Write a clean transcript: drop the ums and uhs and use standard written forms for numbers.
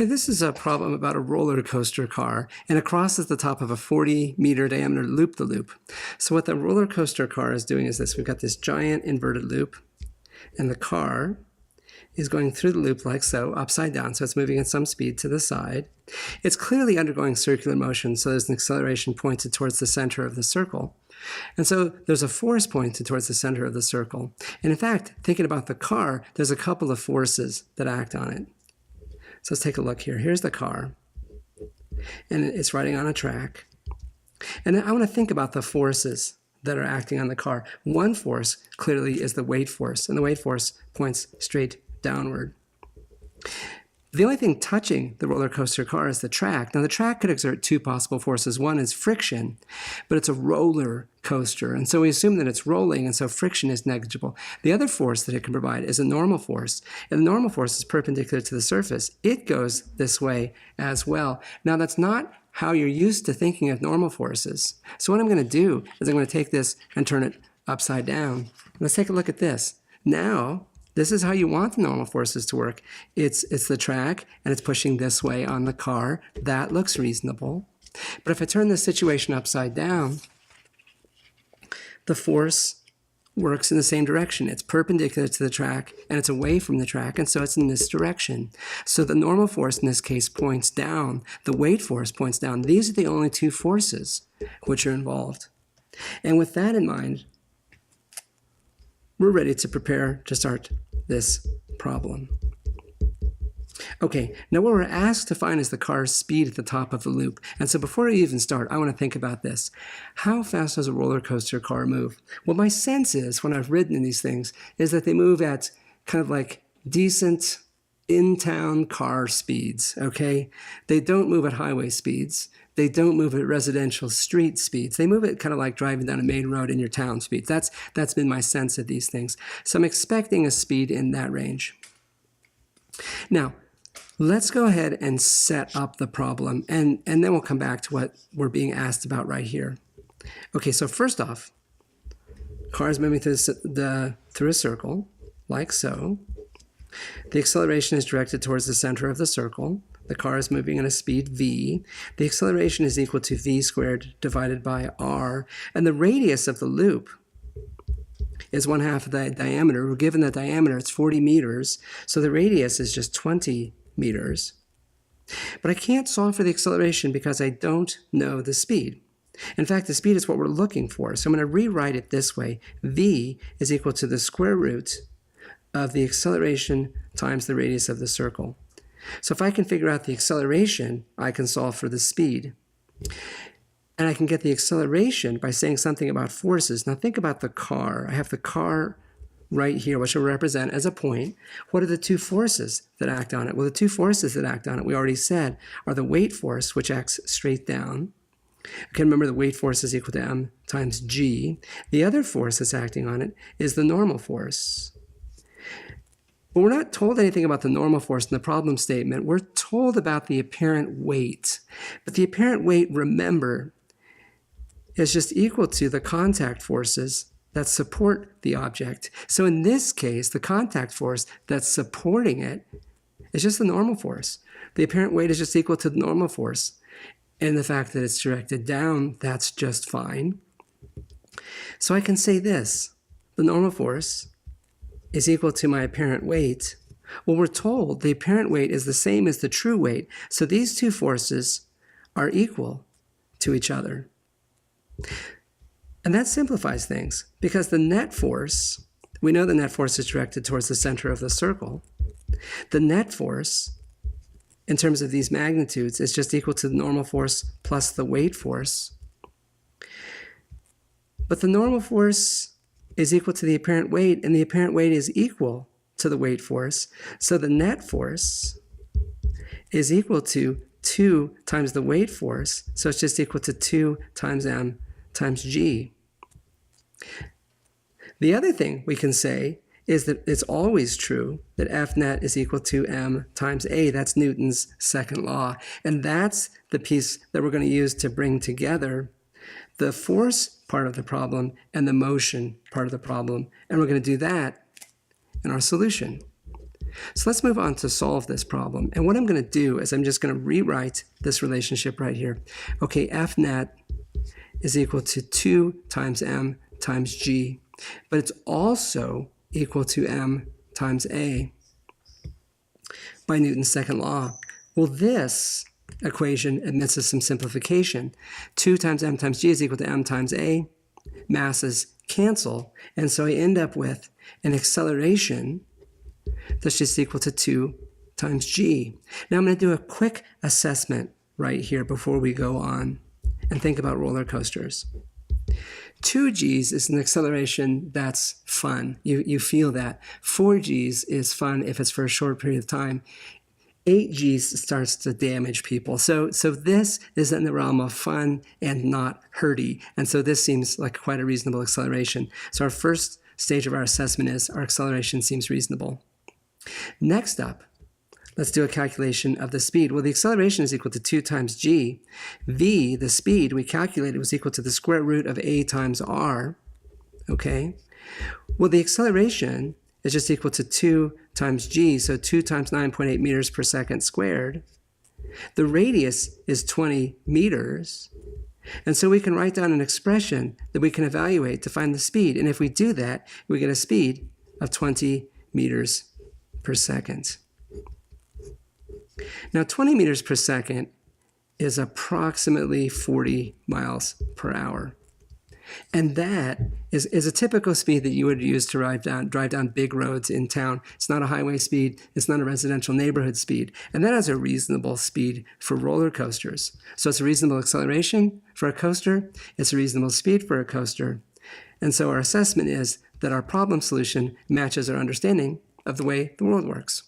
Hey, this is a problem about a roller coaster car, and it crosses the top of a 40-meter diameter loop-the-loop. So what the roller coaster car is doing is this. We've got this giant inverted loop, and the car is going through the loop like so, upside down, so it's moving at some speed to the side. It's clearly undergoing circular motion, so there's an acceleration pointed towards the center of the circle. And so there's a force pointed towards the center of the circle. And in fact, thinking about the car, there's a couple of forces that act on it. So let's take a look here. Here's the car, and it's riding on a track. And I want to think about the forces that are acting on the car. One force clearly is the weight force, and the weight force points straight downward. The only thing touching the roller coaster car is the track. Now, the track could exert two possible forces. One is friction, but it's a roller coaster, and so we assume that it's rolling, and so friction is negligible. The other force that it can provide is a normal force, and the normal force is perpendicular to the surface. It goes this way as well. Now, that's not how you're used to thinking of normal forces. So what I'm going to do is I'm going to take this and turn it upside down. Let's take a look at this. Now, this is how you want the normal forces to work. It's the track, and it's pushing this way on the car. That looks reasonable. But if I turn this situation upside down, the force works in the same direction. It's perpendicular to the track, and it's away from the track, and so it's in this direction. So the normal force in this case points down. The weight force points down. These are the only two forces which are involved. And with that in mind, we're ready to prepare to start this problem. Okay, now what we're asked to find is the car's speed at the top of the loop. And so before we even start, I want to think about this. How fast does a roller coaster car move? Well, my sense is, when I've ridden in these things, is that they move at kind of like decent in-town car speeds, okay? They don't move at highway speeds. They don't move at residential street speeds. They move at kind of like driving down a main road in your town speeds. That's been my sense of these things. So I'm expecting a speed in that range. Now, let's go ahead and set up the problem, and then we'll come back to what we're being asked about right here. Okay, so first off, car is moving through a circle, like so. The acceleration is directed towards the center of the circle. The car is moving at a speed v. The acceleration is equal to v squared divided by r. And the radius of the loop is 1/2 of the diameter. We're given the diameter, it's 40 meters. So the radius is just 20 meters. But I can't solve for the acceleration because I don't know the speed. In fact, the speed is what we're looking for. So I'm going to rewrite it this way. V is equal to the square root of the acceleration times the radius of the circle. So if I can figure out the acceleration, I can solve for the speed. And I can get the acceleration by saying something about forces. Now think about the car. I have the car right here, which will represent as a point. What are the two forces that act on it? Well, the two forces that act on it, we already said, are the weight force, which acts straight down. Okay, remember the weight force is equal to m times g. The other force that's acting on it is the normal force. But we're not told anything about the normal force in the problem statement. We're told about the apparent weight. But the apparent weight, remember, is just equal to the contact forces that support the object. So in this case, the contact force that's supporting it is just the normal force. The apparent weight is just equal to the normal force. And the fact that it's directed down, that's just fine. So I can say this: the normal force is equal to my apparent weight. Well, we're told the apparent weight is the same as the true weight. So these two forces are equal to each other. And that simplifies things, because the net force, we know the net force is directed towards the center of the circle. The net force, in terms of these magnitudes, is just equal to the normal force plus the weight force. But the normal force is equal to the apparent weight, and the apparent weight is equal to the weight force. So the net force is equal to 2 times the weight force, so it's just equal to 2 times m times g. The other thing we can say is that it's always true that F net is equal to m times a. That's Newton's second law. And that's the piece that we're going to use to bring together the force part of the problem and the motion part of the problem. And we're going to do that in our solution. So let's move on to solve this problem. And what I'm going to do is I'm just going to rewrite this relationship right here. Okay, F net is equal to 2 times m times g, but it's also equal to m times a by Newton's second law. Well, this equation admits of some simplification. 2 times m times g is equal to m times a. Masses cancel, and so I end up with an acceleration that's just equal to 2 times g. Now I'm going to do a quick assessment right here before we go on and think about roller coasters. 2 g's is an acceleration that's fun. You feel that. 4 g's is fun if it's for a short period of time. 8 g's starts to damage people. So this is in the realm of fun and not hurty. And so this seems like quite a reasonable acceleration. So our first stage of our assessment is our acceleration seems reasonable. Next up, let's do a calculation of the speed. Well, the acceleration is equal to 2 times g. V, the speed we calculated, was equal to the square root of a times r. Okay? Well, the acceleration is just equal to 2 times g, so 2 times 9.8 meters per second squared. The radius is 20 meters, and so we can write down an expression that we can evaluate to find the speed. And if we do that, we get a speed of 20 meters per second. Now, 20 meters per second is approximately 40 miles per hour. And that is a typical speed that you would use to drive down big roads in town. It's not a highway speed. It's not a residential neighborhood speed. And that is a reasonable speed for roller coasters. So it's a reasonable acceleration for a coaster. It's a reasonable speed for a coaster. And so our assessment is that our problem solution matches our understanding of the way the world works.